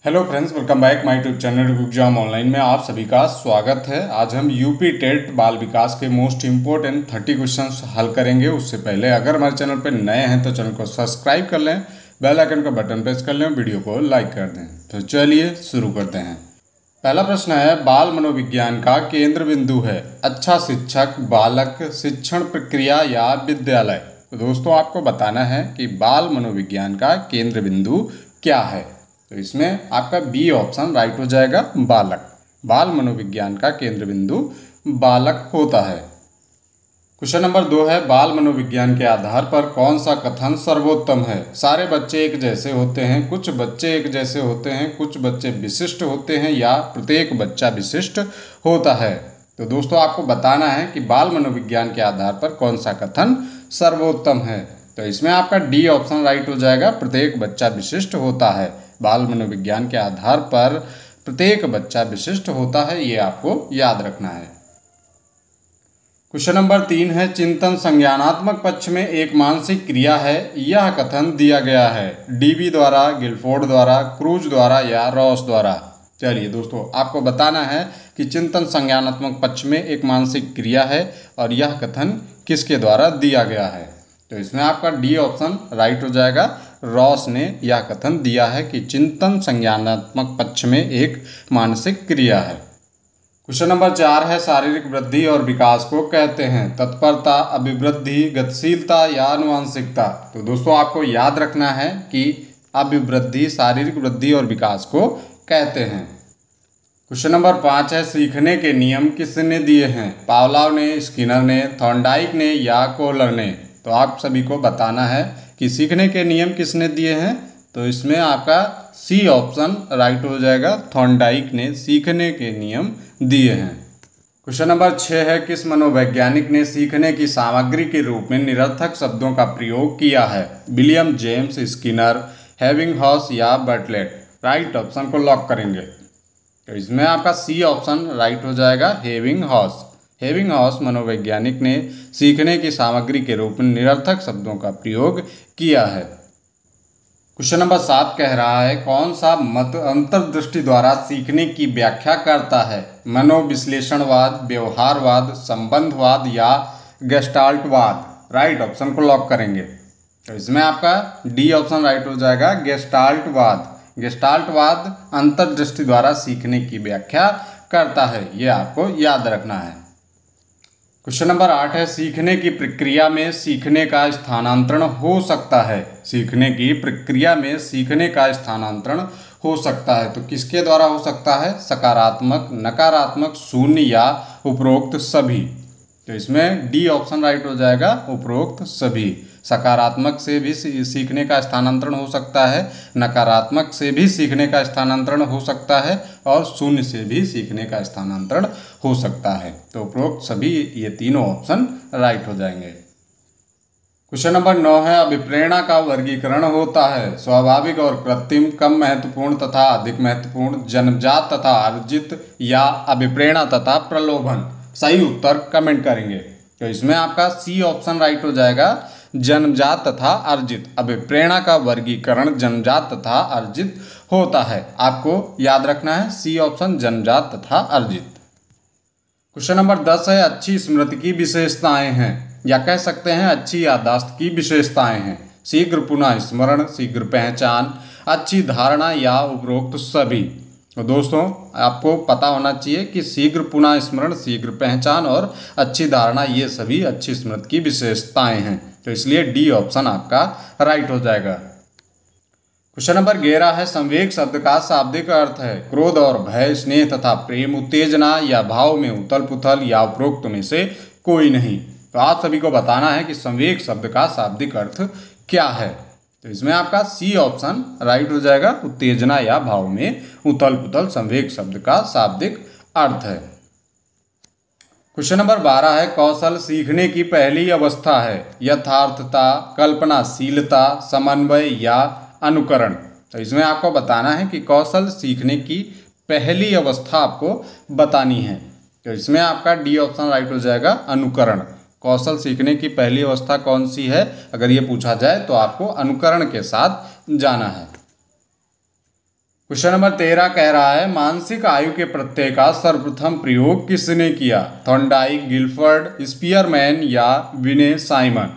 Hello friends, welcome back my YouTube channel exam online में आप सभी का स्वागत है। आज हम यूपी टेट बाल विकास के मोस्ट इंपोर्टेंट 30 क्वेश्चंस हल करेंगे। उससे पहले अगर हमारे चैनल पर नए हैं तो चैनल को सब्सक्राइब कर लें, बेल आइकन का बटन प्रेस कर लें, वीडियो को लाइक कर दें। तो चलिए शुरू करते हैं। पहला प्रश्न है, बाल मनोविज्ञान का केंद्र बिंदु है अच्छा शिक्षक, बालक, शिक्षण प्रक्रिया या विद्यालय। तो दोस्तों आपको बताना है कि बाल मनोविज्ञान का केंद्र बिंदु क्या है। तो इसमें आपका बी ऑप्शन राइट हो जाएगा, बालक। बाल मनोविज्ञान का केंद्र बिंदु बालक होता है। क्वेश्चन नंबर 2 है, बाल मनोविज्ञान के आधार पर कौन सा कथन सर्वोत्तम है। सारे बच्चे एक जैसे होते हैं, कुछ बच्चे एक जैसे होते हैं, कुछ बच्चे विशिष्ट होते हैं या प्रत्येक बच्चा विशिष्ट होता है। तो दोस्तों आपको बताना है कि बाल मनोविज्ञान के आधार पर कौन सा कथन सर्वोत्तम है। तो इसमें आपका डी ऑप्शन राइट हो जाएगा, प्रत्येक बच्चा विशिष्ट होता है। बाल मनोविज्ञान के आधार पर प्रत्येक बच्चा विशिष्ट होता है, ये आपको याद रखना है। क्वेश्चन नंबर 3 है, चिंतन संज्ञानात्मक पक्ष में एक मानसिक क्रिया है, यह कथन दिया गया है डीबी द्वारा, गिलफोर्ड द्वारा, क्रूज द्वारा या रॉस द्वारा। चलिए दोस्तों आपको बताना है कि चिंतन संज्ञानात्मक पक्ष में एक मानसिक क्रिया है और यह कथन किसके द्वारा दिया गया है। तो इसमें आपका डी ऑप्शन राइट हो जाएगा, रॉस ने यह कथन दिया है कि चिंतन संज्ञानात्मक पक्ष में एक मानसिक क्रिया है। क्वेश्चन नंबर 4 है, शारीरिक वृद्धि और विकास को कहते हैं तत्परता, अभिवृद्धि, गतिशीलता या आनुवांशिकता। तो दोस्तों आपको याद रखना है कि अभिवृद्धि शारीरिक वृद्धि और विकास को कहते हैं। क्वेश्चन नंबर 5 है, सीखने के नियम किसने दिए हैं। पावलोव ने, स्किनर ने, थॉर्नडाइक ने या कोहलर ने। तो आप सभी को बताना है कि सीखने के नियम किसने दिए हैं। तो इसमें आपका सी ऑप्शन राइट हो जाएगा, थॉर्नडाइक ने सीखने के नियम दिए हैं। क्वेश्चन नंबर 6 है, किस मनोवैज्ञानिक ने सीखने की सामग्री के रूप में निरर्थक शब्दों का प्रयोग किया है। विलियम जेम्स, स्किनर, हेविंगहॉस या बर्टलेट। राइट ऑप्शन को लॉक करेंगे। तो इसमें आपका सी ऑप्शन राइट हो जाएगा, हेविंगहॉस। हेविंगहॉस मनोवैज्ञानिक ने सीखने की सामग्री के रूप में निरर्थक शब्दों का प्रयोग किया है। क्वेश्चन नंबर 7 कह रहा है, कौन सा मत अंतर्दृष्टि द्वारा सीखने की व्याख्या करता है। मनोविश्लेषणवाद, व्यवहारवाद, संबंधवाद या गेस्टाल्टवाद। राइट ऑप्शन को लॉक करेंगे। तो इसमें आपका डी ऑप्शन राइट हो जाएगा, गेस्टाल्टवाद। गेस्टाल्टवाद अंतर्दृष्टि द्वारा सीखने की व्याख्या करता है, ये आपको याद रखना है। क्वेश्चन नंबर 8 है, सीखने की प्रक्रिया में सीखने का स्थानांतरण हो सकता है। सीखने की प्रक्रिया में सीखने का स्थानांतरण हो सकता है, तो किसके द्वारा हो सकता है। सकारात्मक, नकारात्मक, शून्य या उपरोक्त सभी। तो इसमें डी ऑप्शन राइट हो जाएगा, उपरोक्त सभी। सकारात्मक से भी सीखने का स्थानांतरण हो सकता है, नकारात्मक से भी सीखने का स्थानांतरण हो सकता है और शून्य से भी सीखने का स्थानांतरण हो सकता है। तो उपरोक्त सभी ये तीनों ऑप्शन राइट हो जाएंगे। क्वेश्चन नंबर 9 है, अभिप्रेरणा का वर्गीकरण होता है स्वाभाविक और कृत्रिम, कम महत्वपूर्ण तथा अधिक महत्वपूर्ण, जन्मजात तथा अर्जित या अभिप्रेरणा तथा प्रलोभन। सही उत्तर कमेंट करेंगे। तो इसमें आपका सी ऑप्शन राइट हो जाएगा, जन्मजात तथा अर्जित। अभिप्रेरणा का वर्गीकरण जन्मजात तथा अर्जित होता है, आपको याद रखना है सी ऑप्शन, जन्मजात तथा अर्जित। क्वेश्चन नंबर 10 है, अच्छी स्मृति की विशेषताएं हैं या कह सकते हैं अच्छी याददाश्त की विशेषताएं हैं। शीघ्र पुनः स्मरण, शीघ्र पहचान, अच्छी धारणा या उपरोक्त सभी। तो दोस्तों आपको पता होना चाहिए कि शीघ्र पुनः स्मरण, शीघ्र पहचान और अच्छी धारणा ये सभी अच्छी स्मृति की विशेषताएं हैं। तो इसलिए डी ऑप्शन आपका राइट हो जाएगा। क्वेश्चन नंबर 11 है, संवेग शब्द का शाब्दिक अर्थ है क्रोध और भय, स्नेह तथा प्रेम, उत्तेजना या भाव में उथल पुथल या उपरोक्त में से कोई नहीं। तो आप सभी को बताना है कि संवेग शब्द का शाब्दिक अर्थ क्या है। तो इसमें आपका सी ऑप्शन राइट हो जाएगा, उत्तेजना या भाव में उथल पुथल संवेग शब्द का शाब्दिक अर्थ है। क्वेश्चन नंबर 12 है, कौशल सीखने की पहली अवस्था है यथार्थता, कल्पनाशीलता, समन्वय या अनुकरण। तो इसमें आपको बताना है कि कौशल सीखने की पहली अवस्था आपको बतानी है। तो इसमें आपका डी ऑप्शन राइट हो जाएगा, अनुकरण। कौशल सीखने की पहली अवस्था कौन सी है, अगर ये पूछा जाए तो आपको अनुकरण के साथ जाना है। क्वेश्चन नंबर 13 कह रहा है मानसिक आयु के प्रत्यय का सर्वप्रथम प्रयोग किसने किया? थॉर्नडाइक, गिलफर्ड, स्पीयरमैन या विने साइमन?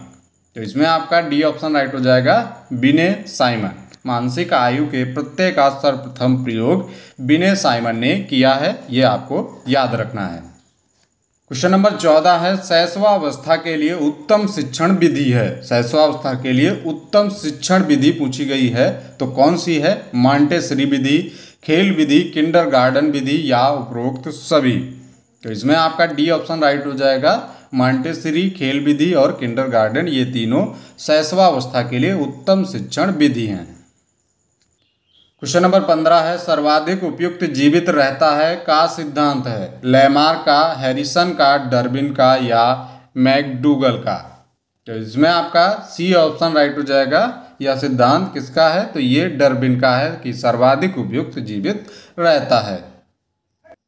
तो इसमें आपका डी ऑप्शन राइट हो जाएगा, विने साइमन। मानसिक आयु के प्रत्यय का सर्वप्रथम प्रयोग विने साइमन ने किया है, ये आपको याद रखना है। क्वेश्चन नंबर 14 है शैशवावस्था के लिए उत्तम शिक्षण विधि है। शैशवावस्था के लिए उत्तम शिक्षण विधि पूछी गई है तो कौन सी है? मॉन्टेसरी विधि, खेल विधि, किंडरगार्टन विधि या उपरोक्त सभी? तो इसमें आपका डी ऑप्शन राइट हो जाएगा, मॉन्टेसरी, खेल विधि और किंडरगार्टन, ये तीनों शैशवावस्था के लिए उत्तम शिक्षण विधि हैं। क्वेश्चन नंबर 15 है सर्वाधिक उपयुक्त जीवित रहता है का सिद्धांत है? लैमार्क का, हैरिसन का, डार्विन का या मैकडूगल का? तो इसमें आपका सी ऑप्शन राइट हो जाएगा। यह सिद्धांत किसका है? तो ये डार्विन का है कि सर्वाधिक उपयुक्त जीवित रहता है।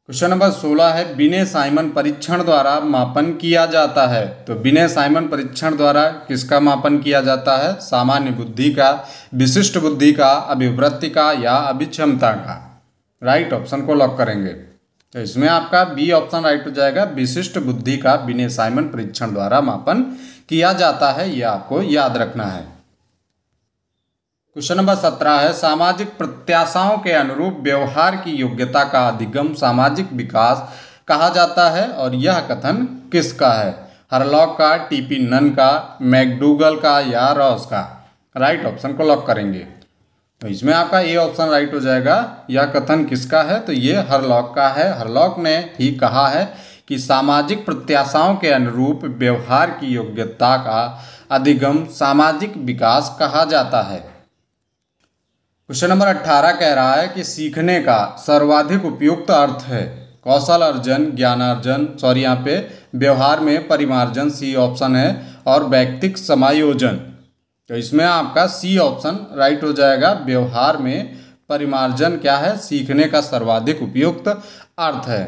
क्वेश्चन नंबर 16 है विने साइमन परीक्षण द्वारा मापन किया जाता है। तो विने साइमन परीक्षण द्वारा किसका मापन किया जाता है? सामान्य बुद्धि का, विशिष्ट बुद्धि का, अभिवृत्ति का या अभिक्षमता का? राइट ऑप्शन को लॉक करेंगे। तो इसमें आपका बी ऑप्शन राइट हो जाएगा, विशिष्ट बुद्धि का विने साइमन परीक्षण द्वारा मापन किया जाता है, यह आपको याद रखना है। क्वेश्चन नंबर 17 है सामाजिक प्रत्याशाओं के अनुरूप व्यवहार की योग्यता का अधिगम सामाजिक विकास कहा जाता है और यह कथन किसका है? हरलॉक का, टीपी नन का, मैकडूगल का या रॉस का? राइट ऑप्शन को लॉक करेंगे। तो इसमें आपका ए ऑप्शन राइट हो जाएगा। यह कथन किसका है? तो ये हरलॉक का है। हरलॉक ने ही कहा है कि सामाजिक प्रत्याशाओं के अनुरूप व्यवहार की योग्यता का अधिगम सामाजिक विकास कहा जाता है। क्वेश्चन नंबर 18 कह रहा है कि सीखने का सर्वाधिक उपयुक्त अर्थ है कौशल अर्जन, ज्ञानार्जन, सॉरी यहाँ पे व्यवहार में परिमार्जन, सी ऑप्शन है, और व्यक्तिक समायोजन। तो इसमें आपका सी ऑप्शन राइट हो जाएगा। व्यवहार में परिमार्जन क्या है? सीखने का सर्वाधिक उपयुक्त अर्थ है।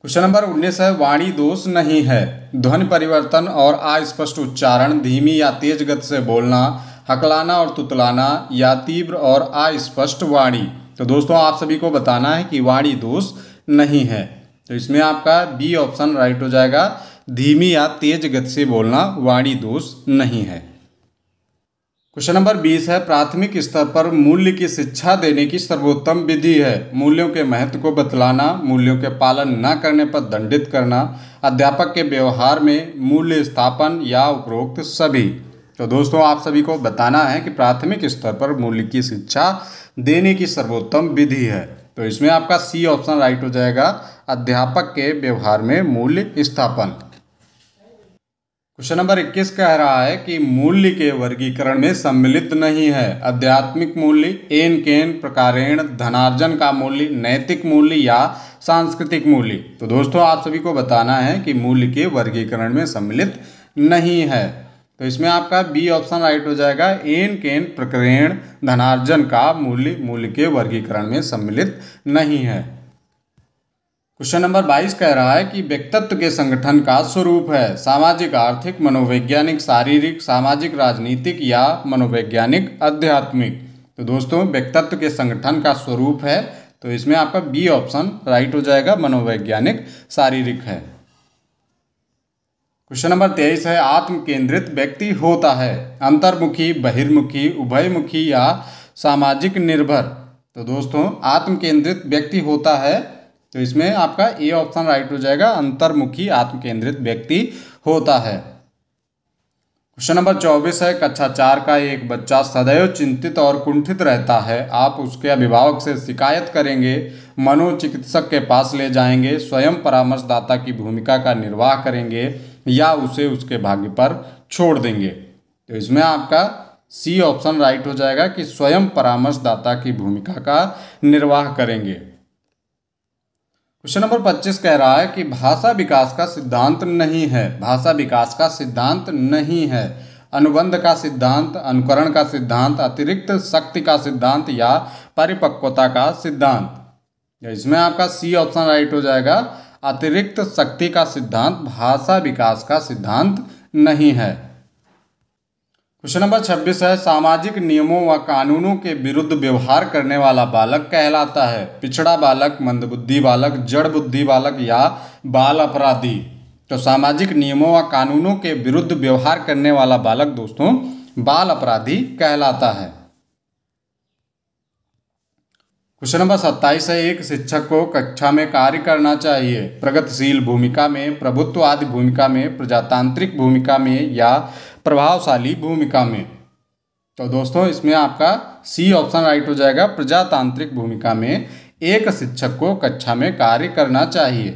क्वेश्चन नंबर 19 है वाणी दोष नहीं है ध्वनि परिवर्तन और अस्पष्ट उच्चारण, धीमी या तेज गति से बोलना, हकलाना और तुतलाना या तीव्र और अस्पष्ट वाणी? तो दोस्तों आप सभी को बताना है कि वाणी दोष नहीं है। तो इसमें आपका बी ऑप्शन राइट हो जाएगा, धीमी या तेज गति से बोलना वाणी दोष नहीं है। क्वेश्चन नंबर 20 है प्राथमिक स्तर पर मूल्य की शिक्षा देने की सर्वोत्तम विधि है मूल्यों के महत्व को बतलाना, मूल्यों के पालन न करने पर दंडित करना, अध्यापक के व्यवहार में मूल्य स्थापन या उपरोक्त सभी? तो दोस्तों आप सभी को बताना है कि प्राथमिक स्तर पर मूल्य की शिक्षा देने की सर्वोत्तम विधि है। तो इसमें आपका सी ऑप्शन राइट हो जाएगा, अध्यापक के व्यवहार में मूल्य स्थापन। क्वेश्चन नंबर 21 कह रहा है कि मूल्य के वर्गीकरण में सम्मिलित नहीं है आध्यात्मिक मूल्य, एन केन प्रकारेण, धनार्जन का मूल्य, नैतिक मूल्य या सांस्कृतिक मूल्य? तो दोस्तों आप सभी को बताना है कि मूल्य के वर्गीकरण में सम्मिलित नहीं है। तो इसमें आपका बी ऑप्शन राइट हो जाएगा, एन केन प्रकरण धनार्जन का मूल्य मूल्य के वर्गीकरण में सम्मिलित नहीं है। क्वेश्चन नंबर 22 कह रहा है कि व्यक्तित्व के संगठन का स्वरूप है सामाजिक, आर्थिक, मनोवैज्ञानिक, शारीरिक, सामाजिक, राजनीतिक या मनोवैज्ञानिक, आध्यात्मिक? तो दोस्तों व्यक्तित्व के संगठन का स्वरूप है, तो इसमें आपका बी ऑप्शन राइट हो जाएगा, मनोवैज्ञानिक, शारीरिक है। क्वेश्चन नंबर 23 है आत्म केंद्रित व्यक्ति होता है अंतर्मुखी, बहिर्मुखी, उभयमुखी या सामाजिक निर्भर? तो दोस्तों आत्म केंद्रित व्यक्ति होता है, तो इसमें आपका ए ऑप्शन राइट हो जाएगा, अंतर्मुखी आत्म केंद्रित व्यक्ति होता है। क्वेश्चन नंबर 24 है कक्षा 4 का एक बच्चा सदैव चिंतित और कुंठित रहता है, आप उसके अभिभावक से शिकायत करेंगे, मनोचिकित्सक के पास ले जाएंगे, स्वयं परामर्शदाता की भूमिका का निर्वाह करेंगे या उसे उसके भाग्य पर छोड़ देंगे? तो इसमें आपका सी ऑप्शन राइट हो जाएगा कि स्वयं परामर्शदाता की भूमिका का निर्वाह करेंगे। क्वेश्चन नंबर 25 कह रहा है कि भाषा विकास का सिद्धांत नहीं है, भाषा विकास का सिद्धांत नहीं है, अनुबंध का सिद्धांत, अनुकरण का सिद्धांत, अतिरिक्त शक्ति का सिद्धांत या परिपक्वता का सिद्धांत? इसमें आपका सी ऑप्शन राइट हो जाएगा, अतिरिक्त शक्ति का सिद्धांत भाषा विकास का सिद्धांत नहीं है। क्वेश्चन नंबर 26 है, सामाजिक नियमों व कानूनों के विरुद्ध व्यवहार करने वाला बालक कहलाता है पिछड़ा बालक, मंदबुद्धि बालक, जड़ बुद्धि बालक या बाल अपराधी। तो सामाजिक नियमों व कानूनों के विरुद्ध व्यवहार करने वाला बालक दोस्तों बाल अपराधी कहलाता है। क्वेश्चन नंबर 27 है, एक शिक्षक को कक्षा में कार्य करना चाहिए प्रगतिशील भूमिका में, प्रभुत्ववादी भूमिका में, प्रजातांत्रिक भूमिका में या प्रभावशाली भूमिका में। तो दोस्तों इसमें आपका सी ऑप्शन राइट हो जाएगा, प्रजातांत्रिक भूमिका में एक शिक्षक को कक्षा में कार्य करना चाहिए।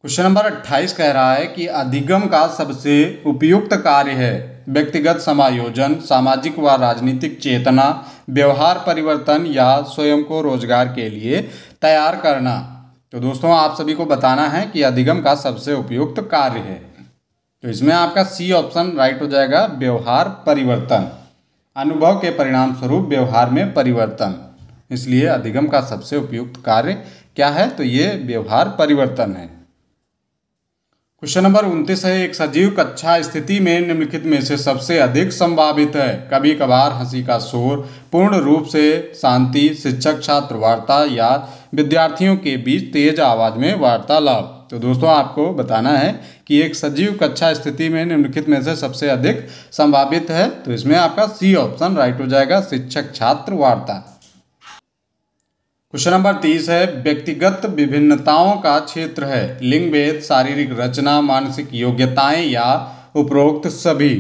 क्वेश्चन नंबर 28 कह रहा है कि अधिगम का सबसे उपयुक्त कार्य है व्यक्तिगत समायोजन, सामाजिक व राजनीतिक चेतना, व्यवहार परिवर्तन या स्वयं को रोजगार के लिए तैयार करना। तो दोस्तों आप सभी को बताना है कि अधिगम का सबसे उपयुक्त कार्य है। तो इसमें आपका सी ऑप्शन राइट हो जाएगा, व्यवहार परिवर्तन, अनुभव के परिणाम स्वरूप व्यवहार में परिवर्तन, इसलिए अधिगम का सबसे उपयुक्त कार्य क्या है, तो ये व्यवहार परिवर्तन है। क्वेश्चन नंबर 29 है, एक सजीव कक्षा स्थिति में निम्नलिखित में से सबसे अधिक संभावित है कभी कभार हंसी का शोर, पूर्ण रूप से शांति, शिक्षक छात्र वार्ता या विद्यार्थियों के बीच तेज आवाज में वार्तालाप। तो दोस्तों आपको बताना है कि एक सजीव कक्षा स्थिति में निम्नलिखित में से सबसे अधिक संभावित है। तो इसमें आपका सी ऑप्शन राइट हो जाएगा, शिक्षक छात्र वार्ता। क्वेश्चन नंबर 30 है, व्यक्तिगत विभिन्नताओं का क्षेत्र है लिंग भेद, शारीरिक रचना, मानसिक योग्यताएं या उपरोक्त सभी।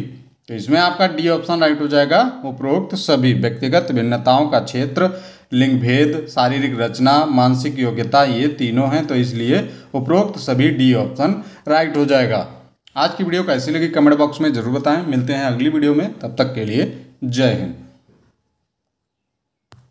तो इसमें आपका डी ऑप्शन राइट हो जाएगा, उपरोक्त सभी। व्यक्तिगत भिन्नताओं का क्षेत्र लिंग भेद, शारीरिक रचना, मानसिक योग्यता, ये तीनों हैं, तो इसलिए उपरोक्त सभी डी ऑप्शन राइट हो जाएगा। आज की वीडियो कैसी लगी कमेंट बॉक्स में जरूर बताएं। मिलते हैं अगली वीडियो में, तब तक के लिए जय हिंद।